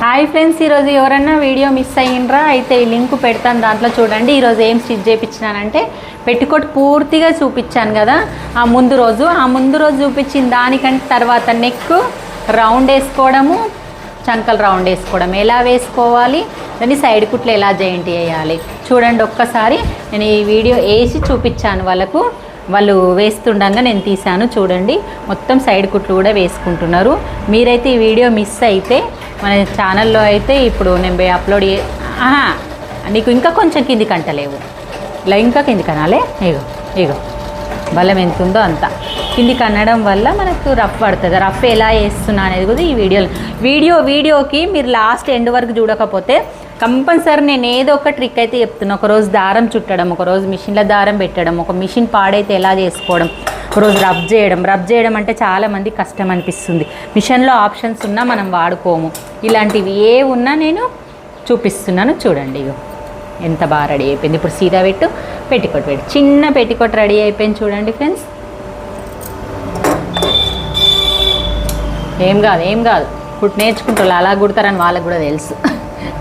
Hi friends, ఈరోజు ఎవరన్నా video miss అయ్యిండ్రా అయితే ఈ లింక్ పెడతాను, దాంట్లో చూడండి. ఈరోజు ఏం స్టిచ్ చేయించినానంటే పెట్టికోట్ పూర్తిగా చూపించాను కదా ఆ ముందు రోజు చూపించిన దానికంటే తర్వాత నెక్ రౌండ్ వేసుకోవడము, చంకలు రౌండ్ వేసుకోవడం ఎలా వేసుకోవాలి, దాన్ని సైడ్ కుట్లు ఎలా జాయింట్ చేయాలి చూడండి. ఒక్కసారి నేను ఈ వీడియో వేసి చూపించాను వాళ్ళకు, వాళ్ళు వేస్తుండగా నేను తీసాను చూడండి. మొత్తం సైడ్ కుట్లు కూడా వేసుకుంటున్నారు. మీరైతే ఈ వీడియో మిస్ అయితే మన ఛానల్లో అయితే ఇప్పుడు నేను అప్లోడ్ నీకు ఇంకా కొంచెం కిందికి అంటలేవు, ఇలా ఇంకా కిందికి అనాలే. ఇగో బలం ఎంత ఉందో అంత కిందికి అనడం వల్ల మనకు రఫ్ పడుతుంది. రఫ్ ఎలా వేస్తున్నా అనేది కూడా ఈ వీడియోకి మీరు లాస్ట్ ఎండ్ వరకు చూడకపోతే కంపల్సరీ నేను ఏదో ఒక ట్రిక్ అయితే చెప్తున్నా. ఒకరోజు దారం చుట్టడం, ఒకరోజు మిషన్లో దారం పెట్టడం, ఒక మిషన్ పాడైతే ఎలా చేసుకోవడం, ఒకరోజు రబ్ చేయడం అంటే చాలామంది కష్టం అనిపిస్తుంది. మిషన్లో ఆప్షన్స్ ఉన్నా మనం వాడుకోము. ఇలాంటివి ఏ ఉన్నా నేను చూపిస్తున్నాను చూడండి. ఇగో ఎంత బాగా రెడీ అయిపోయింది. ఇప్పుడు సీదా పెట్టికోట్ చిన్న పెట్టికోట్ రెడీ అయిపోయింది చూడండి ఫ్రెండ్స్. ఏం కాదు కుట్టు నేర్చుకుంటారు, అలా కుడతారని వాళ్ళకు కూడా తెలుసు,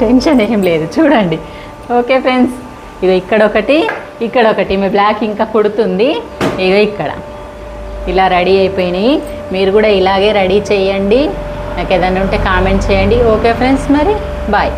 టెన్షన్ ఏం లేదు చూడండి. ఓకే ఫ్రెండ్స్, ఇగో ఇక్కడ ఒకటి మీ బ్లాక్ ఇంకా కుడుతుంది. ఇగో ఇక్కడ ఇలా రెడీ అయిపోయినాయి. మీరు కూడా ఇలాగే రెడీ చేయండి. నాకు ఏదైనా ఉంటే కామెంట్ చేయండి. ఓకే ఫ్రెండ్స్, మరి బాయ్.